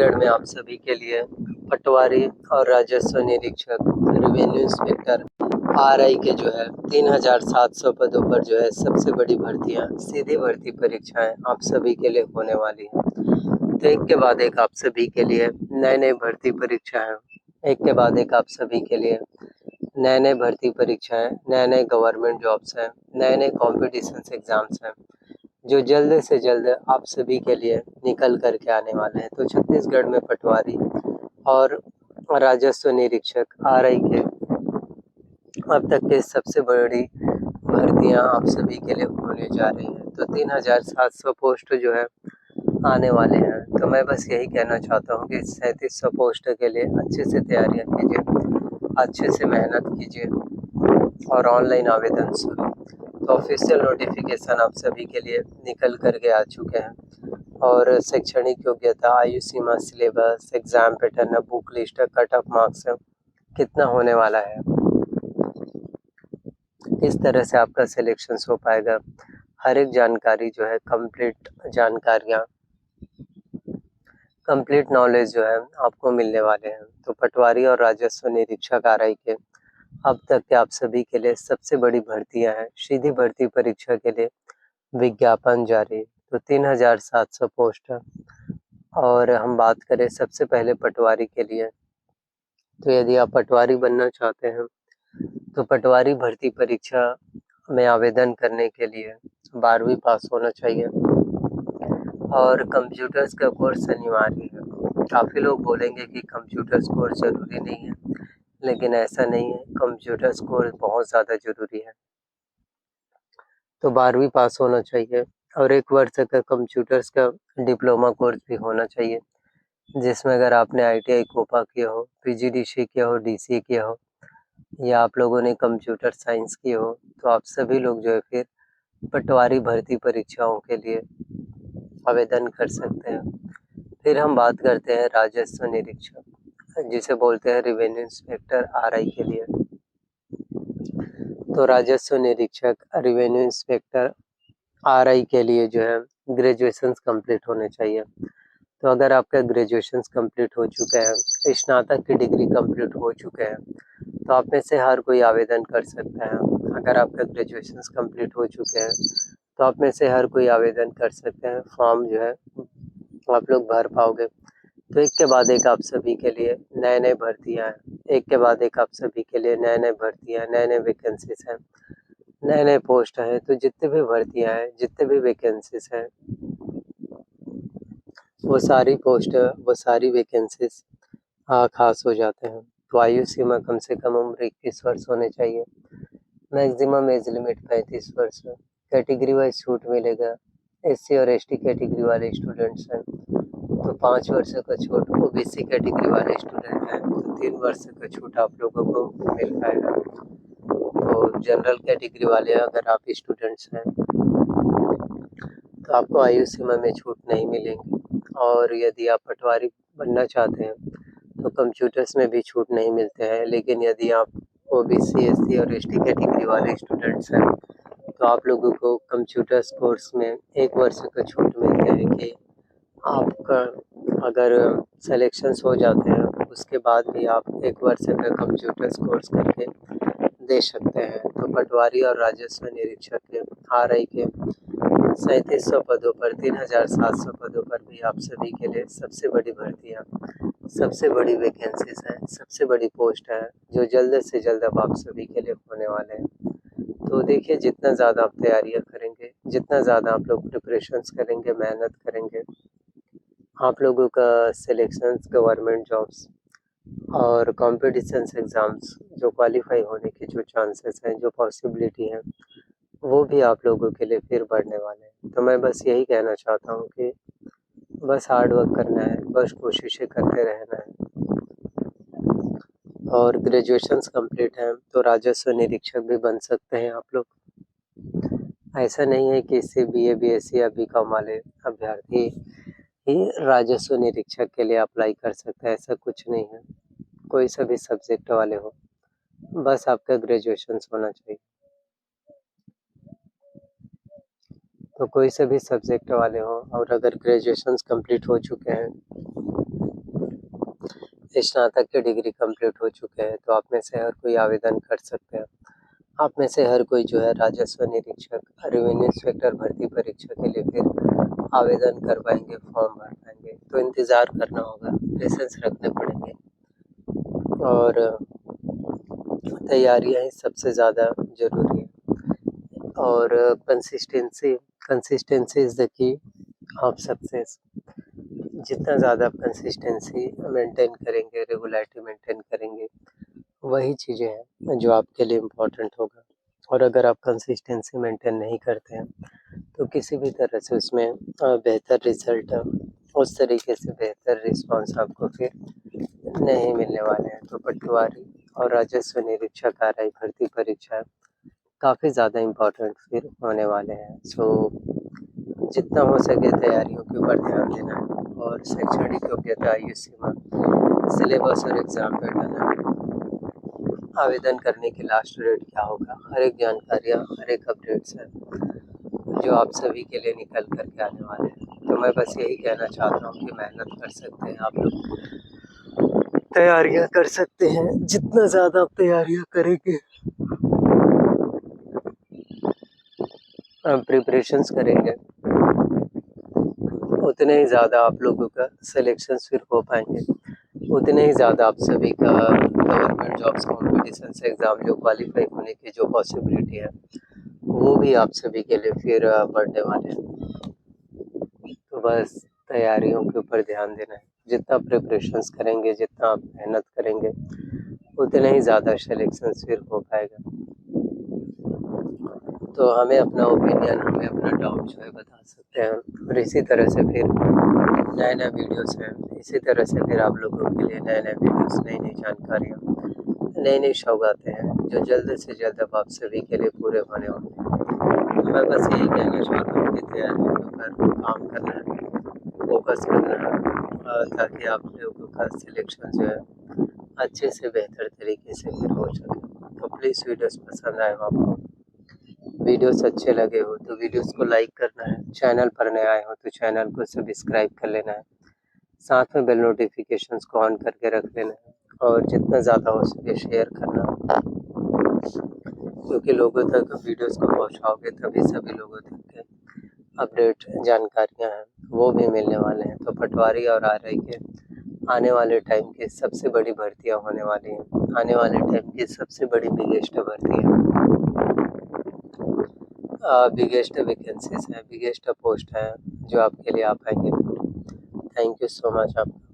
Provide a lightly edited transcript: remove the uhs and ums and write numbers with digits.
छत्तीसगढ़ में आप सभी के लिए पटवारी और राजस्व निरीक्षक रेवेन्यू इंस्पेक्टर आरआई के जो है 3700 पदों पर जो है सबसे बड़ी भर्तियां सीधी भर्ती परीक्षाएं आप सभी के लिए होने वाली हैं। तो एक के बाद एक आप सभी के लिए नए नए भर्ती परीक्षाएं, एक के बाद एक आप सभी के लिए नए नए भर्ती परीक्षाएं, नए नए गवर्नमेंट जॉब्स हैं, नए नए कॉम्पिटिशन एग्जाम्स हैं जो जल्द से जल्द आप सभी के लिए निकल करके आने वाले हैं। तो छत्तीसगढ़ में पटवारी और राजस्व निरीक्षक आरआई के अब तक के सबसे बड़ी भर्तियां आप सभी के लिए होने जा रही हैं। तो 3700 पोस्ट जो है आने वाले हैं। तो मैं बस यही कहना चाहता हूँ कि 3700 पोस्ट के लिए अच्छे से तैयारियां कीजिए, अच्छे से मेहनत कीजिए और ऑनलाइन आवेदन शुरू। तो ऑफिशियल नोटिफिकेशन आप सभी के लिए निकल करके आ चुके हैं और शैक्षणिक योग्यता, आयु सीमा, syllabus, exam pattern, book list, cut off marks कितना होने वाला है, किस तरह से आपका सिलेक्शन हो पाएगा, हर एक जानकारी जो है कंप्लीट नॉलेज जो है आपको मिलने वाले हैं। तो पटवारी और राजस्व निरीक्षक आरआई के अब तक के आप सभी के लिए सबसे बड़ी भर्तियां हैं। सीधी भर्ती परीक्षा के लिए विज्ञापन जारी, तो 3700 पोस्ट है। और हम बात करें सबसे पहले पटवारी के लिए, तो यदि आप पटवारी बनना चाहते हैं तो पटवारी भर्ती परीक्षा में आवेदन करने के लिए 12वीं पास होना चाहिए और कंप्यूटर्स का कोर्स अनिवार्य है। काफ़ी लोग बोलेंगे कि कंप्यूटर्स कोर्स ज़रूरी नहीं है, लेकिन ऐसा नहीं है, कंप्यूटर्स कोर्स बहुत ज़्यादा ज़रूरी है। तो 12वीं पास होना चाहिए और 1 वर्ष का कंप्यूटर्स का डिप्लोमा कोर्स भी होना चाहिए, जिसमें अगर आपने ITI कोपा किया हो, PGDC किया हो, DCA किया हो या आप लोगों ने कंप्यूटर साइंस की हो, तो आप सभी लोग जो है फिर पटवारी भर्ती परीक्षाओं के लिए आवेदन कर सकते हैं। फिर हम बात करते हैं राजस्व निरीक्षक, जिसे बोलते हैं रेवेन्यू इंस्पेक्टर आरआई के लिए। तो राजस्व निरीक्षक रेवेन्यू इंस्पेक्टर आरआई के लिए जो है ग्रेजुएशन कंप्लीट होने चाहिए। तो अगर आपका ग्रेजुएशन कंप्लीट हो चुके हैं, स्नातक की डिग्री कंप्लीट हो चुके हैं, तो आप में से हर कोई आवेदन कर सकता है। अगर आपका ग्रेजुएशन कंप्लीट हो चुके हैं तो आप में से हर कोई आवेदन कर सकते हैं। फॉर्म जो है आप लोग भर पाओगे। तो एक के बाद एक आप सभी के लिए नए नए भर्तियाँ हैं, एक के बाद एक आप सभी के लिए नए नए भर्तियाँ, नए नए वैकेंसीज हैं, नए नए पोस्ट हैं। तो जितने भी भर्तियाँ हैं, जितने भी वैकेंसीज हैं, वो सारी पोस्ट, वो सारी वैकेंसीज खास हो जाते हैं। तो आयु सीमा कम से कम उम्र 21 वर्ष होने चाहिए। मैक्सिमम एज लिमिट 35 वर्ष है। कैटेगरी वाइज छूट मिलेगा। SC और ST कैटेगरी वाले स्टूडेंट्स हैं तो 5 वर्ष का छूट, OBC कैटेगरी वाले स्टूडेंट हैं तो 3 वर्ष का छूट आप लोगों को मिल पाएगा। तो जनरल कैटेगरी वाले अगर आप स्टूडेंट्स हैं तो आपको आयु सीमा में छूट नहीं मिलेंगी। और यदि आप पटवारी बनना चाहते हैं तो कंप्यूटर्स में भी छूट नहीं मिलते हैं। लेकिन यदि आप OBC, SC और ST कैटेगरी वाले स्टूडेंट्स हैं तो आप लोगों को कंप्यूटर्स कोर्स में 1 वर्ष का छूट मिलता है कि आपका अगर सेलेक्शंस हो जाते हैं उसके बाद भी आप 1 वर्ष का कंप्यूटर्स कोर्स करके दे सकते हैं। तो पटवारी और राजस्व निरीक्षक के आरआई के 3700 पदों पर, 3700 पदों पर भी आप सभी के लिए सबसे बड़ी भर्तियाँ, सबसे बड़ी वैकेंसीज हैं, सबसे बड़ी पोस्ट है जो जल्द से जल्द अब आप सभी के लिए होने वाले हैं। तो देखिए, जितना ज़्यादा आप तैयारियाँ करेंगे, जितना ज़्यादा आप लोग प्रिपरेशंस करेंगे, मेहनत करेंगे, आप लोगों का सिलेक्शंस, गवर्नमेंट जॉब्स और कॉम्पिटिशन्स एग्ज़ाम्स जो क्वालिफाई होने के जो चांसेस हैं, जो पॉसिबिलिटी हैं, वो भी आप लोगों के लिए फिर बढ़ने वाले हैं। तो मैं बस यही कहना चाहता हूँ कि बस हार्ड वर्क करना है, बस कोशिशें करते रहना है। और ग्रेजुएशंस कंप्लीट हैं तो राजस्व निरीक्षक भी बन सकते हैं आप लोग। ऐसा नहीं है कि सिर्फ BA, BSc या BCom वाले अभ्यर्थी ही राजस्व निरीक्षक के लिए अप्लाई कर सकते हैं, ऐसा कुछ नहीं है। कोई सा भी सब्जेक्ट वाले हो, बस आपका ग्रेजुएशंस होना चाहिए। तो कोई से भी सब्जेक्ट वाले हो और अगर ग्रेजुएशंस कंप्लीट हो चुके हैं स्नातक की डिग्री कंप्लीट हो चुके हैं, तो आप में से हर कोई आवेदन कर सकते हैं। आप में से हर कोई जो है राजस्व निरीक्षक, रेवेन्यू इंस्पेक्टर भर्ती परीक्षा के लिए फिर आवेदन कर पाएँगे, फॉर्म भर पाएँगे। तो इंतज़ार करना होगा, पेशेंस रखने पड़ेंगे और तैयारियाँ ही सबसे ज़्यादा ज़रूरी है और consistency is the key of success. जितना ज़्यादा आप कंसिस्टेंसी मेंटेन करेंगे, रेगुलैरिटी मेंटेन करेंगे, वही चीज़ें हैं जो आपके लिए इम्पोर्टेंट होगा। और अगर आप कंसिस्टेंसी मेंटेन नहीं करते हैं, तो किसी भी तरह से उसमें बेहतर रिज़ल्ट, उस तरीके से बेहतर रिस्पॉन्स आपको फिर नहीं मिलने वाले हैं। तो पटवारी और राजस्व निरीक्षक आरआई भर्ती परीक्षा काफ़ी ज़्यादा इम्पोर्टेंट फिर होने वाले हैं। सो जितना हो सके तैयारियों के ऊपर ध्यान देना है और शैक्षणिक योग्यता, आयु सीमा, सिलेबस और एग्ज़ाम पैटर्न, आवेदन करने की लास्ट डेट क्या होगा, हर एक जानकारियाँ, हर एक अपडेट्स हैं जो आप सभी के लिए निकल कर के आने वाले हैं। तो मैं बस यही कहना चाहता हूँ कि मेहनत कर सकते हैं आप लोग, तैयारियाँ कर सकते हैं। जितना ज़्यादा आप तैयारियाँ करेंगे, प्रिपरेशंस करेंगे, उतने ही ज़्यादा आप लोगों का सिलेक्शंस फिर हो पाएँगे, उतने ही ज़्यादा आप सभी का गवर्नमेंट जॉब्स कॉम्पिटिशन से एग्ज़ाम जो क्वालिफाई होने की जो पॉसिबिलिटी है, वो भी आप सभी के लिए फिर बढ़ने वाले हैं। तो बस तैयारियों के ऊपर ध्यान देना है। जितना प्रिपरेशंस करेंगे, जितना आप मेहनत करेंगे, उतने ही ज़्यादा सिलेक्शंस फिर हो पाएगा। तो हमें अपना ओपिनियन, हमें अपना डाउट जो है बता सकते हैं और इसी तरह से फिर नए-नए वीडियोज़ हैं, इसी तरह से फिर आप लोगों के लिए नए-नए वीडियोज़, नई-नई जानकारियाँ, नई-नई सौगातें हैं जो जल्द से जल्द अब आप सभी के लिए पूरे होने वाले हैं। तो मैं बस यही कहना चाहता हूँ कि तैयारियों के ऊपर काम करना है, फोकस करना है ताकि आप लोगों का सिलेक्शन जो है अच्छे से बेहतर तरीके से फिर हो सके। तो प्लीज़ वीडियोज़ पसंद आए हो आपको, वीडियोस अच्छे लगे हो तो वीडियोस को लाइक करना है, चैनल पर नए आए हो तो चैनल को सब्सक्राइब कर लेना है, साथ में बेल नोटिफिकेशंस को ऑन करके रख लेना है और जितना ज़्यादा हो सके शेयर करना है, क्योंकि लोगों तक वीडियोस को पहुंचाओगे तभी सभी लोगों तक के अपडेट जानकारियां हैं वो भी मिलने वाले हैं। तो पटवारी और आरआई के आने वाले टाइम की सबसे बड़ी भर्तियाँ होने वाली हैं, आने वाले टाइम की सबसे बड़ी बिगेस्ट भर्ती है, बिगेस्ट वैकेंसीज हैं, बिगेस्ट पोस्ट हैं जो आपके लिए आ पाएंगे। थैंक यू सो मच आपका।